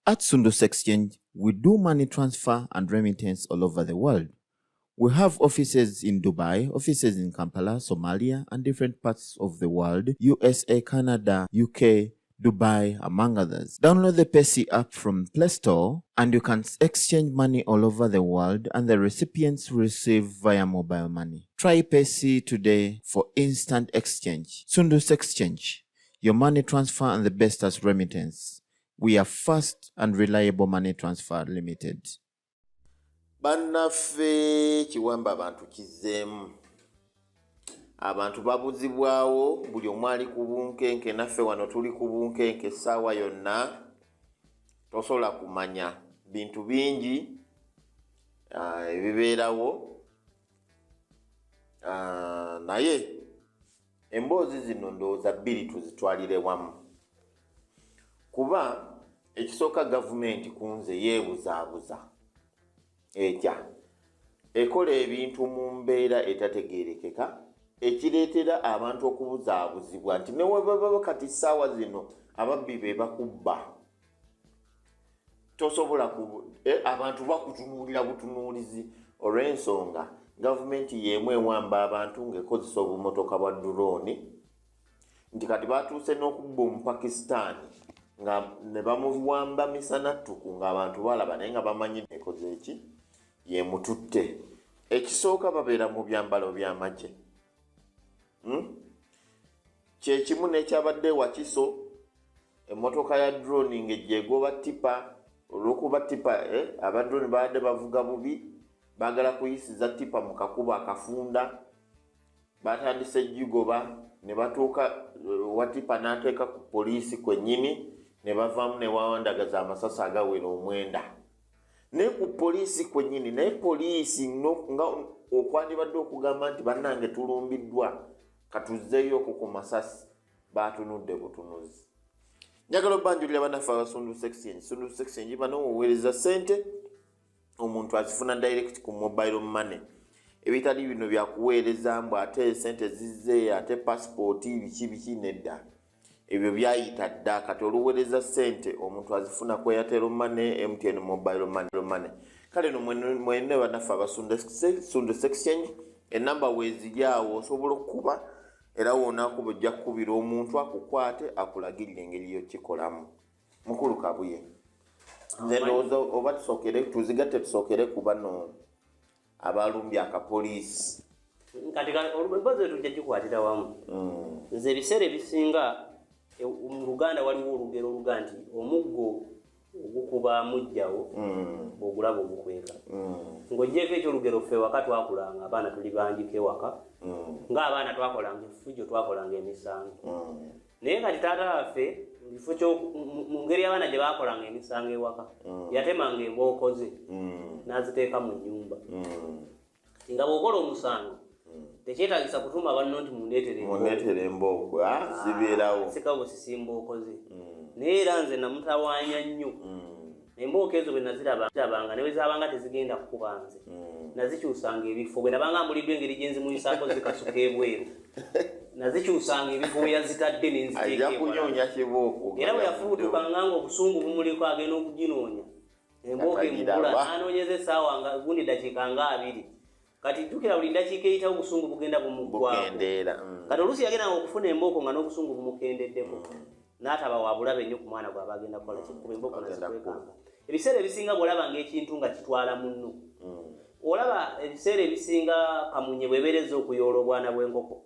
At Sundus Exchange, we do money transfer and remittance all over the world. We have offices in Dubai, offices in Kampala, Somalia, and different parts of the world, USA, Canada, UK, Dubai, among others. Download the Pesi app from Play Store and you can exchange money all over the world and the recipients receive via mobile money. Try Pesi today for instant exchange. Sundus Exchange, your money transfer and the best as remittance. We are fast and reliable money transfer limited. Bannaffe kiwamba abantu kizeemu. Abantu babuzibwawo buli omu ali ku bunkenke, naffe wano tuli ku bunkenke essaawa yonna. Tosobola kumanya bintu bingi ebibeerawo, naye emboozi zino ndowooza bbiri tuzitwalire wamu. Kuba ekisooka gavumenti kunze yeebuzaabuza etya ekola ebintu mu mbeera etategeerekeka ekireetera abantu okubuzaabuzibwa nti ne webaba kati ssaawa zino ababbi be bakubba tosobola abantu bakutunuulira butunuulizi. Olw'ensonga gavumenti yeemu ewamba abantu ng'ekozesa obumotoka bwa drone, nti kati batuuse n'okubba omu'Pakistani nga ne bamuwamba misana ttuku ng'abantu balaba naye nga bamanyi ekoze eki yemututte. Ekisooka babeera mu byambalo by'amagye. Kyekimu n'ekyabadde wakiso emmotoka ya drone ng'ejja egoba tipa. Olw'okuba tipa abadrone baadde bavuga bubi, baagala kuyisiza tipa mu kakubo akafunda, batandise gigoba ne batuuka wa tipa n'ateeka ku poliisi kwennyini, ne bavaamu ne bawandagaza amasasi agawera 9. Ne ku poliisi kwennyini, naye poliisi nga okwandibadde okugamba nti bannange tulumbiddwa katuzzeeyo ku masasi, baatunudde butunuzi. Njagala obbanjulira bannaffe aba Sundus Exchange. Sundus Exchange banooweereza ssente omuntu azifuna direct ku mobile money. Ebitali bino byakuweereza mbu ate ssente zizze ate passport biki nedda. Ebyo byayita dda. Kati oluweereza ssente omuntu azifuna ku Airtel Money, MTN mobile money. Kale no mwene bannaffe aba Sundus Exchange, enamba weeziryawo osobola okukuba era woonakuba ojja kukubira omuntu akukwate akulagirira engeri yokikolamu. Mukulu Kabuye, nze ndowooza oba tuzigatte tusookere ku bano abalumbye akapoliisi. Kati olubozo tujja gikwatira wamu. Nze ebiseera ebisinga mu Luganda waliwo olugero oluga nti omuggo ogukuba mujjawo ogulaba ogukweka. Ng'oggyeko ekyo olugero ffe waka twakulanga abaana tuli banjiko ewaka, ng'abaana twakolanga effujjo, twakolanga emisango. Naye kati taata waffe mu ngeri y'abaana gye baakolanga emisango ewaka, yatemanga embooko ze n'aziteeka mu nnyumba. Nga bw'okola omusango tekyetaagisa kutuma banno nti mundeetere embooko, zibeerawo sika busisi mbooko ze. Naye era nze namutawaanya nnyo. Embooko ezo bwe nazirabanga ne bwe zaabanga tezigenda kukuba nze, nazikyusanga ebifo. Bwe nabanga mbuliddwa engeri gye nzimuyisaako zikasuka ebweru, nazikyusanga ebifo we yazitadde ne nziteeka ewala. Era bwe yafubutukanga ng'obusungu bumuliko agenda okuginoonya, embooko emugula n'anoonyeza essaawa nga gundi dakiika nga 2. Kati jjukira buli dakiika eyitawo obusungu bugenda bumuggwako. Kati oluusi yagendanga okufuna embooko nga n'obusungu bumukendeddeko. N'ataba wa bulabe nnyo ku mwana gwe aba agenda kukola kikuba embooko nazikwekanga. Ebiseera ebisinga bw'olaba ng'ekintu nga kitwala munno. Olaba ebiseera ebisinga kamunye bw'ebeereza okuyoola obwana bw'enkoko.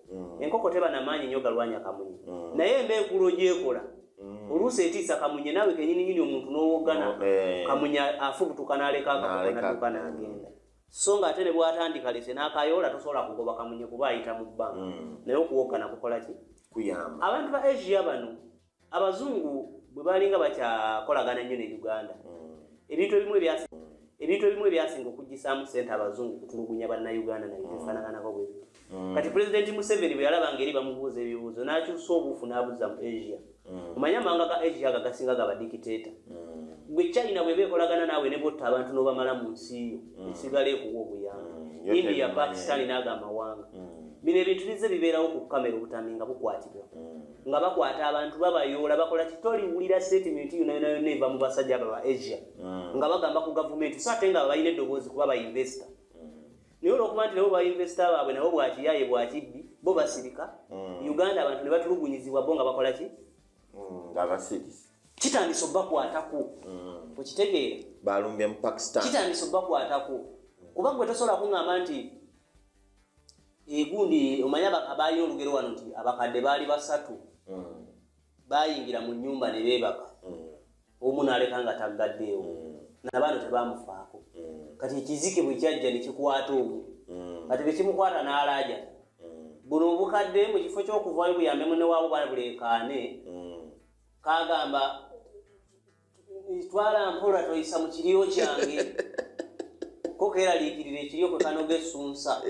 Enkoko teba na maanyi nnyo galwanya kamunye. Naye embeekulo gy'ekola oluusi etiisa kamunye, naawe kennyini omuntu n'owogana kamunye afubutuka n'aleka akakoko n'adduka n'agenda. So ng'ate ne bw'atandika lese n'akayoola tosobola kugoba kamunye kuba ayita mu bbanga. Naye okuwoggana kukola ki? Kuyamba. Abantu ba Asia bano abazungu bwe balinga bakyakolagana nnyo ne Uganda, ebintu ebimu ebyasinga okuggisaamu ssente abazungu kutulugunya bannayuganda naye bifaanaganako bwe biti. Kati Pulezidenti Museveni bwe yalabanga eri bamubuuza ebibuuzo n'akyusa obuufu n'abuzza mu Asia. Omanye amawanga ga Asia gasinga gaba dikiteeta. Gwe China bwe beekolagana naawe ne botta abantu n'obamala mu nsi yo esigala ekuwa obuyamba. India, Pakistani n'ago amawanga. bino ebintu bize bibeerawo ku kamera obutambi nga bukwatibwa nga bakwata abantu babayoola bakola kitoliwulira statement yonna eva mu basajja abo ba Asia nga bagamba ku gavumenti so ate nga balina eddoboozi kuba ba-investor naye olwokuba nti nabo ba-investor baabwe nabo bwakiyaye bwakiddi bo basirika Uganda abantu ne batulugunyizibwa bo nga bakola ki nga basirisi kitandisa obbakwatako okitegeera balumbye mu Pakistan kitandisa obbakwatako kuba gwe tosobola kuŋŋamba nti gundi omanya abaayina olugero wano nti abakadde baali 3 bayingira mu nnyumba ne beebaka omu n'aleka nga taggaddeewo nabaano tebamufaako kati ekizike bwe kyajja ne kikwata omu kati bwe kimukwata n'alaajana buno obukadde mu kifo ky'okuvaayo buyambe munne waabo balekaane kagamba twala mpola toyisa mu kiryo kyange ko keeraliikirira ekiryo kwe kanoga essunsa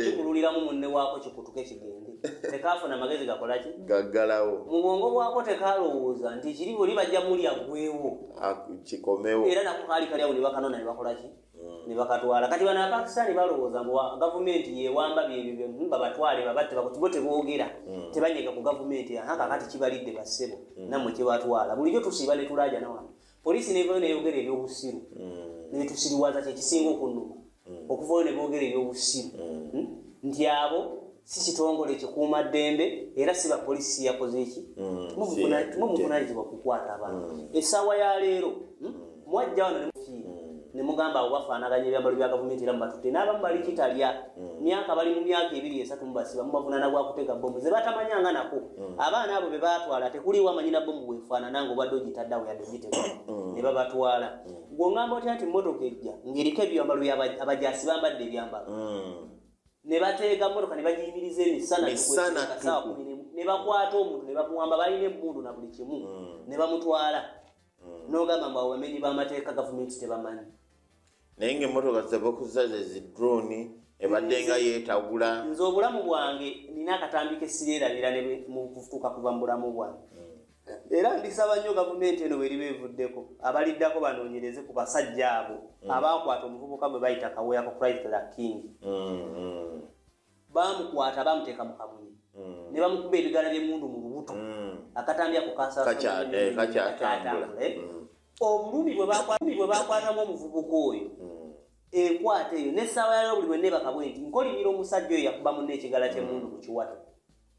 kikululiramu munne waako kikutuke kigende tekaafuna magezi gakola ki gaggalawo mu bwongo bwako tekalowooza nti ekiri bwe libajja mulya ggwewo kikomewo era nako kaali kalyawo ne bakanona ne bakola ki ne bakatwala kati bano Abapakistani balowooza mbu gavumenti yewamba byebyo babatwale babatte bakutibo teboogera tebanyega ku gavumenti kakati kibalidde bassebo nammwe kibatwala bulijjo tusiiba ne tulaaja nawano poliisi nevayo neyogera ebyobusiru netusiriwaza kyekisinga okunnuma okuvayo ne boogera ebyobusiru nti abo si kitongole kikuuma ddembe era si bapoliisi yakoze eki mubuvunanyizibwa kukwata abantu essaawa ya leero mwajja wano nemufiira nemugamba abo bafaanaganya ebyambalo bya gavumenti era mubatutte n'abamu bali kitalya myaka bali mu myaka 2-3 mubasiba mubavunaana gwa kutega bbomu ze batamanyanga nako abaana abo be baatwala tekuliwo amanyina bbomu bwefaanana ng'obadde ogitaddawo yadde ogitega ne babatwala gw'ongamba otya nti mmotoka ejja ng'eriko ebyambalo abajaasi bambadde ebyambalo ne bateega mmotoka ne bagiyimiriza emisana ne bakwata omuntu ne bamuwamba balina emmundu na buli kimu ne bamutwala n'ogamba mbu abamenyi b'amateeka gavumenti tebamanyi naye ng'emmotoka zebakuzaze zi-drone ebadde nga yeetagula nze obulamu bwange nina akatambi kesireerabira mu kutuuka kuva mu bulamu bwange era ndisaba nnyo gavumenti eno bweriba evuddeko abaliddako banoonyereze ku basajja abo abaakwata omuvubuka gwe bayita kaweeyako Christ the King bamukwata bamuteeka mu kamunye ne bamukuba ebigala by'emmundu mu lubuto akatambi ako kakyatambula obulumi bwe bakwatamu omuvubuka oyo enkwata eyo n'essaawa yaleo buli bwennebaka bwe nti nkolimira omusajja oyo yakuba munne ekigala ky'emmundu mu kiwato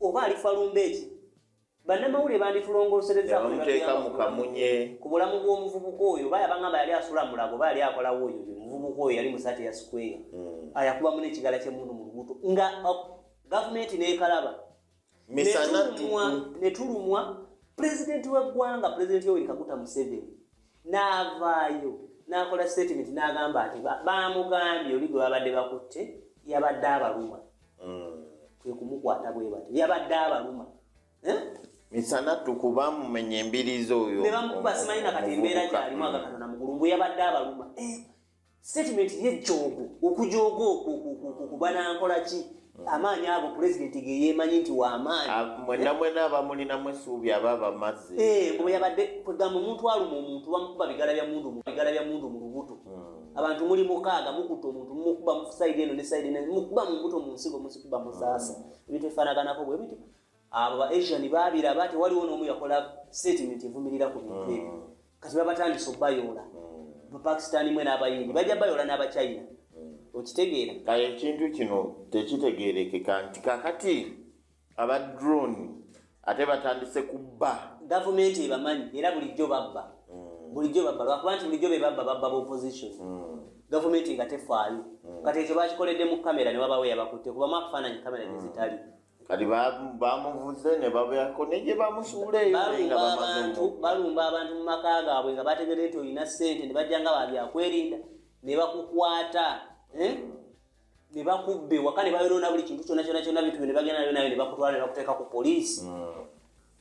oba alifalumba eki bannamawulire banditulongoosereza bamuteeka mu kamunye ku bulamu bw'omuvubuka oyo baya bangamba yali asula mulago oba yali akolawo oyo omuvubuka oyo yali musate ya square ayakuba munne ekigala ky'emmundu mu lubuto nga gavumenti n'ekalaba netulumwa pulezidenti w'eggwanga pulezidenti Yoweri Kaguta Museveni n'avaayo n'akola statement n'agamba nti bamugambye oli gwe babadde bakutte yabadde abaluma kwe kumukwata bwe bati yabadde abaluma misana tukuba mumenya embirizi oyo ne bamukuba simanyi nakati embeera gyalimu agakatona mugulu mbwe yabadde abaluma statement yejjoogo okujooga okuba nankola ki amaanyi ago pulezidenti ge yeemanyi nti w'amaanyi mwena abamulinamu essuubi aba bamazzi bwe yabadde kwegamba omuntu aluma omuntu bamukuba bigala bya mundu mu lubuto abantu muli mukaaga mukuta omuntu mumukuba mu sayidi eno ne sayidi eno mukuba mu mbuto mu nsigo musikuba musaasa ebintu efaanaganako bwe bityo abo ba Asian baabiraba ati waliwo n'omu yakola statement evumirira ku bintu ebyo kati babatandisa obbayoola Bapakistani mwe n'abayindi bajja bayoola n'Abachina okitegeera kale ekintu kino tekitegeerekeka nti kakati aba drone ate batandise kubba gavumenti ebamanyi era bulijjo babba lwakuba nti bulijjo be babba b'opposition gavumenti nga tefaayo kati ekyo bakikoledde mu kamera ne wabawo yabakutte kuba mwakufaananyi kamera gyezitali kati bamuvuze ne babyako ne gye bamusuula eyo balumba abantu mu maka gaabwe nga bategere nti olina ssente ne bajja nga babyakwerinda ne bakukwata ne bakubbe waka ne bayonoona buli kintu kyonna bitu ne bagenda nayo ne bakutwala ne bakuteeka ku poliisi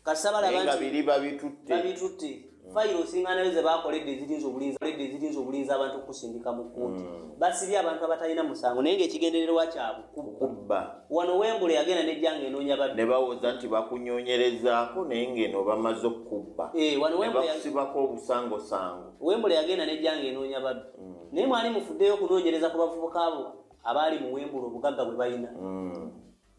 kasabalaba biri babitutte fayiro osinganayo ze bakoledde ezirinza obulinzi abantu okusindika mu kkooti basibye abantu abatalina musango naye ng'ekigendererwa kyabwe kubba wano Wembule yagenda nejjanga enoonya babbi ne bawoza nti bakunyonyerezaako naye ng'eno bamaze okukubba ne bakusibako obusangosango Wembule yagenda nejjanga enoonya babbi naye mwali mufuddeyo okunoonyereza ku bavubuka abo abaali mu Wembule obugagga bwe balina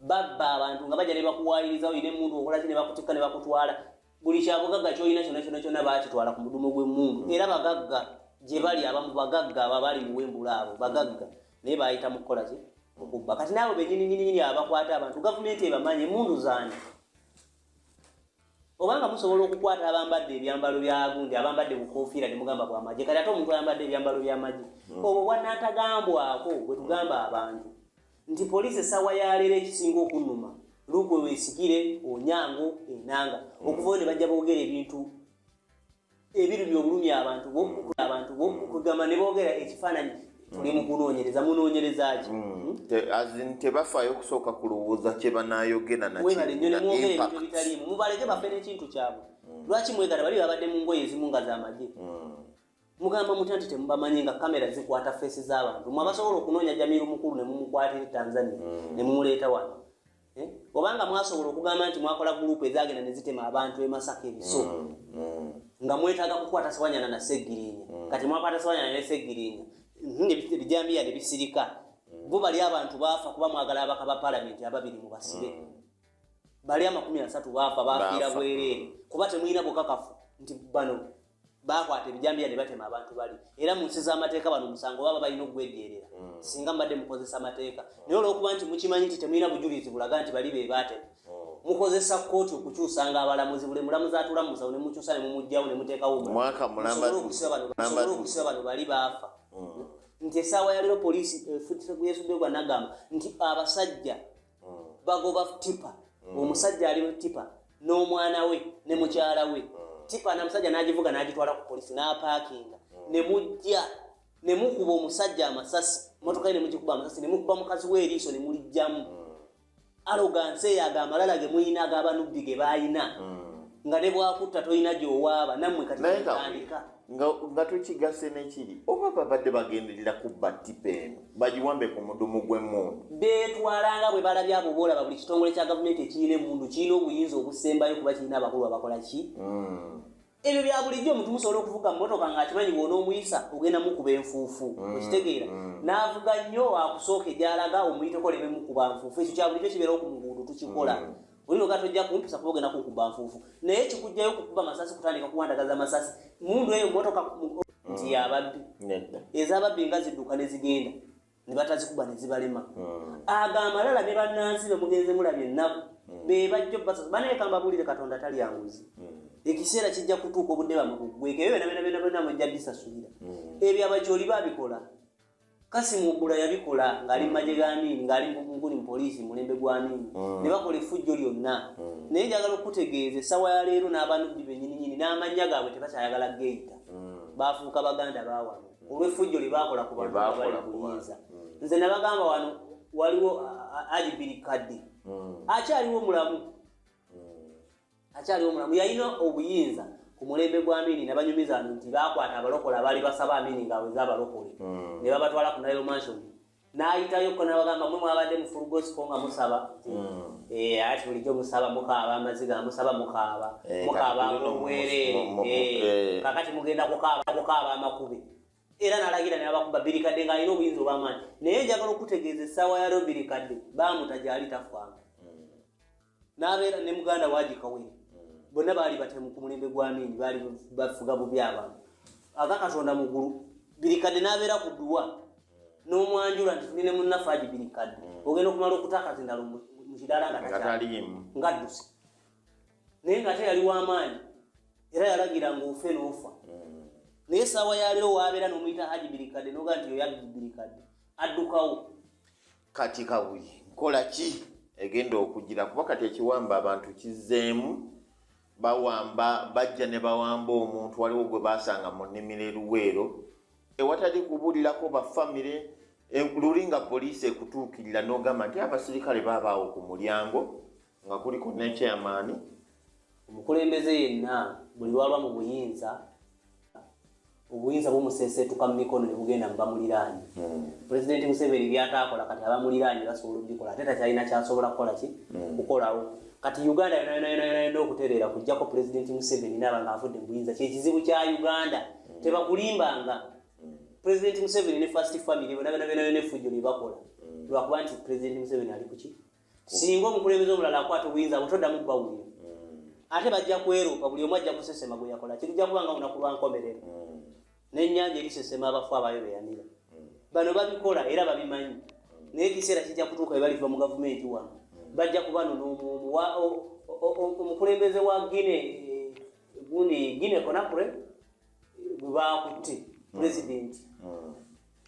babba abantu nga bajja ne bakuwayiriza oyine emundu okola ki ne bakutikka ne bakutwala buli kyabugagga kyolina kyonna bakitwala ku mudumo gw'emmundu era bagagga gye bali abamu bagagga ababali muwembula abo bagagga naye bayita mu kukola ki okubba kati naawe benyininyini abakwata abantu gavumenti ebamanyi emundu zaani obanga musobola okukwata abambadde ebyambalo bya gundi abambadde bukofiira ne mugamba bw'amagye kati ate omuntu ayambadde ebyambalo by'amagye obwo bwannantagambwako bwe tugamba abantu nti poliisi essaawa ya leero ekisinga okunnuma lugwe weesigire onyango enanga okuvayo ne bajja boogera ebintu ebirumya obulumi abantu kugamba ne boogera ekifaananyi tuli mu kunoonyereza munoonyereza ki tebafaayo okusooka kulowooza kye banaayogera webale nnyo ne mwogera ebintu ebitaliimu mubaleke bafe n'ekintu kyabwe lwaki mwegala bali babadde mu ngoye ezimu nga z'amagye mugamba mutya nti temubamanyi nga kamera zikwata feesi z'abantu mwabasobola okunoonya Jamiru mukulu ne mumukwatira Tanzania ne mumuleeta wano obanga mwasobola okugamba nti mwakola gurupu ezagenda ne zitema abantu e Masaka ebiso nga mwetaaga kukwata Sewanyana na Seggirinya kati mwakwata Sewanyana ne Seggirinya ebijambiya ne bisirika bo bali abantu baafa kuba mwagala abaka ba palamenti ababiri mu basibe bali 30 baafa bafiira bwereere kuba temulina bukakafu nti bano bakwata ebijambiya ne batema abantu bali era mu nsi z'amateeka bano musango baba balina okugwejjeerera singa mbadde mukozesa amateeka naye olw'okuba nti mukimanyi nti temulina bujulizi bulaga nti bali be baatema mukozesa kkooti okukyusanga abalamuzi buli mulamuzi atuula mu musawo ne mukyusa ne mumugjawo ne muteekawo musobola okusiba bano bali baafa nti essaawa ya leero poliisi yesuddegwa nagamba nti abasajja bagoba tipa omusajja ali mu tipa n'omwana we ne mukyala we tipa namusajja n'agivuga n'agitwala ku poliisi n'apaakinga ne mujja ne mukuba omusajja amasasi motoka ye ne mugikuba amasasi ne mukuba mukazi w'eriiso ne mulijjamu arrogance eyo amalala ge muyina ag'abanubbi ge baayina nga ne bwakutta toyina gy'owaaba nammwe kati mutandika nga tukigase nekiri oba babadde bagenderera kubba tipa eno bagiwambe ku mudumu gw'emmundu beetwalanga bwe balabye abo boolaba buli kitongole kya gavumenti ekirina emmundu kirina obuyinza obusembayo kuba kirina abakulu abakola ki ebyo bya bulijjo omuntu musobola okuvuga mmotoka ng'akimanyi bw'onoomuyisa ogenda mukuba enfuufu okitegeera n'avuga nnyo akusooke gy'alaga omuyiteko leme mukuba nfuufu ekyo kya bulijjo kibeerawo ku muguudo tukikola olino nga tojja kumpisa kuba ogenda kukuba nfuufu naye kikujjayo kukuba masasi kutandika kuwandagaza masasi mundu eyo mmotoka nti yababbi ez'ababbi nga zidduka ne zigenda ne batazikuba ne zibalema amalala ne bannansi be mugenze mulabye ennaku be bajja basasa banaye kambabuulire Katonda tali anguzi ekiseera kijja kutuuka obudde bamugweke ebyo byonna mujja bisasulira ebyo abakyoli babikola Kasimu Obbula yabikola ng'ali mu magye ga Amin ng'ali mukulu mu poliisi mulembe gwa Amin ne bakola effujjo lyonna naye njagala okutegeeza essaawa ya leero n'abanubbi bennyininyini n'amannya gaabwe tebakyayagala geeyita baafuuka baganda baawano olw'effujjo lye baakola ku bantu abali buyinza nze nabagamba wano waliwo Ajibiri Kadde akyaliwo mulamu yalina obuyinza ku mulembe gwa Amin n'abanyumiza nti baakwata abalokola abaali basaba Amin ng'aweza abalokole ne babatwala ku Nile Mansion n'ayitayo ko n'abagamba mwe mwabadde mu full gospel nga musaba ati bulijjo musaba mukaaba amaziga musaba mukaaba obwereere kakati mugenda kukaaba amakubi era n'alagira ne abakuba Birikadde ng'alina obuyinza obw'amaanyi naye njagala okutegeeza essaawa ya leero Birikadde baamuta gyali tafwanga n'abeera ne muganda waagikawere bonna baali batemu ku mulembe gwa Amin baali bafuga bubi abantu aga Katonda muggulu Birikadde n'abeera ku dduwa n'omwanjula nti tulina munnaffe Ajibiri Kadde ogenda okumala okutaaka zindalo mu kidaala ng'adduse naye ng'ate yali w'amaanyi era yalagira ng'ofe n'ofa naye essaawa ya leero waabeera n'omuyita Ajibiri Kadde n'oga nti yo Ajibiri Kadde addukawo kati kabuye nkola ki egenda okugira kuba kati ekiwamba abantu kizzeemu bajja ne bawamba omuntu waliwo gwe baasanga mu nnimiro eruweero ewatali kubuulirako bafamire luli nga poliisi ekutuukirira n'ogamba nti abasirikale baabaawo ku mulyango nga kuliko ne chairman omukulembeze yenna buli lwalwa mu obuyinza bumuseeseetuka mu mikono ne bugenda mu bamuliraanye pulezidenti Museveni byataakola kati abamuliraanye basobola okubikola ate takyalina kyasobola kukola ki kukolawo kati Uganda yonna okutereera kujjako pulezidenti Museveni naaba ng'afudde mu buyinza kyekizibu kya Uganda tebakulimbanga pulezidenti Museveni ne first family bonna effujjo lye bakola lwakuba nti pulezidenti Museveni ali kuki singa omukulembeze omulala akwata obuyinza butoddamu kubawulira ate bajja kweruka buli omu ajja kusesema gwe yakola kijja kubanga lunaku lwa nkomerero n'ennyanja erisesema abafu abayo beyanira bano babikola era babimanyi naye ekiseera kijja kutuuka bwe baliva mu gavumenti wano bajja kuba omukulembeze wa Guinea Conakry bwe bakutte pulezidenti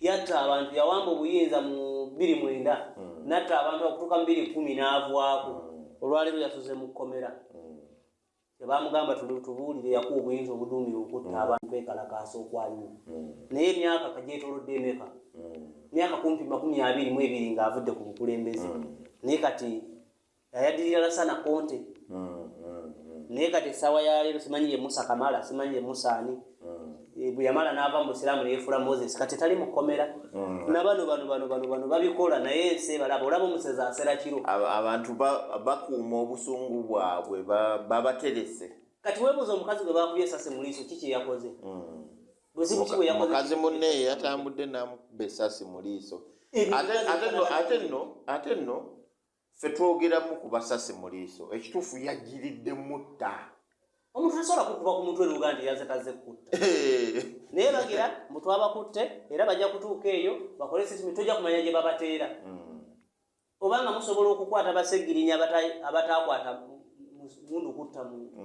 yatta abantu yawamba obuyinza mu 2009 natta abantu okutuuka mu 2010 n'avaako olwaleero yasuze mu kkomera bamugamba tubuulire yakuwa obuyinza obuduumire okutta abantu kwekalakaasa okwaliwo naye emyaka kagyetolodde emeka myaka kumpi 22 ng'avudde ku bukulembeze naye kati yayaddirira Lasana Conte naye kati essaawa ya leero simanyi ye Musa Kamala simanyi ye Musa ani bwe yamala n'ava mu Busiraamu neyefuula Moses kati tali mu kkomera na bano babikola naye ensi ebalaba olaba omusezi asera kiro abantu bakuuma obusungu bwabwe babaterese kati weebuuza omukazi gwe bakubye essasi mu liiso kiki yakoze mukazi munne yatambudde n'amukuba essasi mu liiso ate nno ffe twogeramu ku basasi mu liiso ekituufu yajjiridde mutta omuntu asobola kukuba ku mutwe luga nti yaze taze kutta naye bagira mbu twabakutte era bajja kutuuka eyo bakole sisitemu tojja kumanya gye babateera obanga musobola okukwata basegirinya abatakwata mundu kutta muntu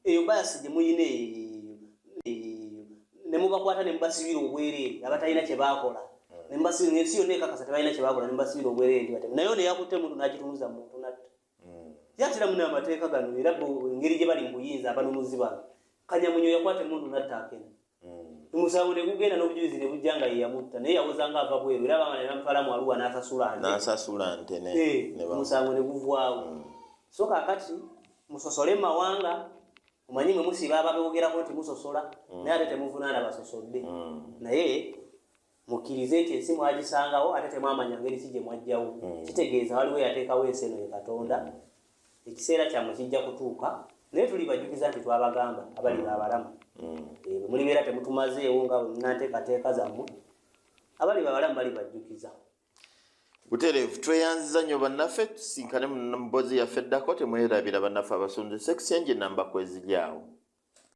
eyo bayasi gye muyina eyo ne mubakwata ne mubasibira obwereere abatalina kye baakola ne mubasibira ensi yonna ekakasa tebalina kye baakola ne mubasibira obwereere batemu naye ono yakutte muntu n'agitunuza muntu natta yatira muna amateeka gano era engeri gye bali mu buyinza abanunuzi bano kanyamunyo yakwate mundu natta akena musango ne gugenda n'obujulizi ne bujja nga ye yamutta naye yawozanga ava bweru era bamala ne bamutwala mu Arua n'asasula nte musango ne guvaawo so kaakati musosole mu mawanga omanyi mwe musiba ababewogerako nti musosola naye ate temuvunaana basosodde naye mukkirize nti ensi mwagisangawo ate temwamanya ngeri ki gye mwajjawo kitegeeza waliwo yateekawo ensi eno ye Katonda ekiseera kyammwe kijja kutuuka naye tuli bajjukiza nti twabagamba abali babalamu mulibeera temutumazeewo nga nanteekateeka zammwe abali babalamu bali bajjukiza butereevu tweyanziza nnyo bannaffe tusinkane mu mboozi yaffe eddako temwerabira bannaffe abasonze section gye namba kwezijaawo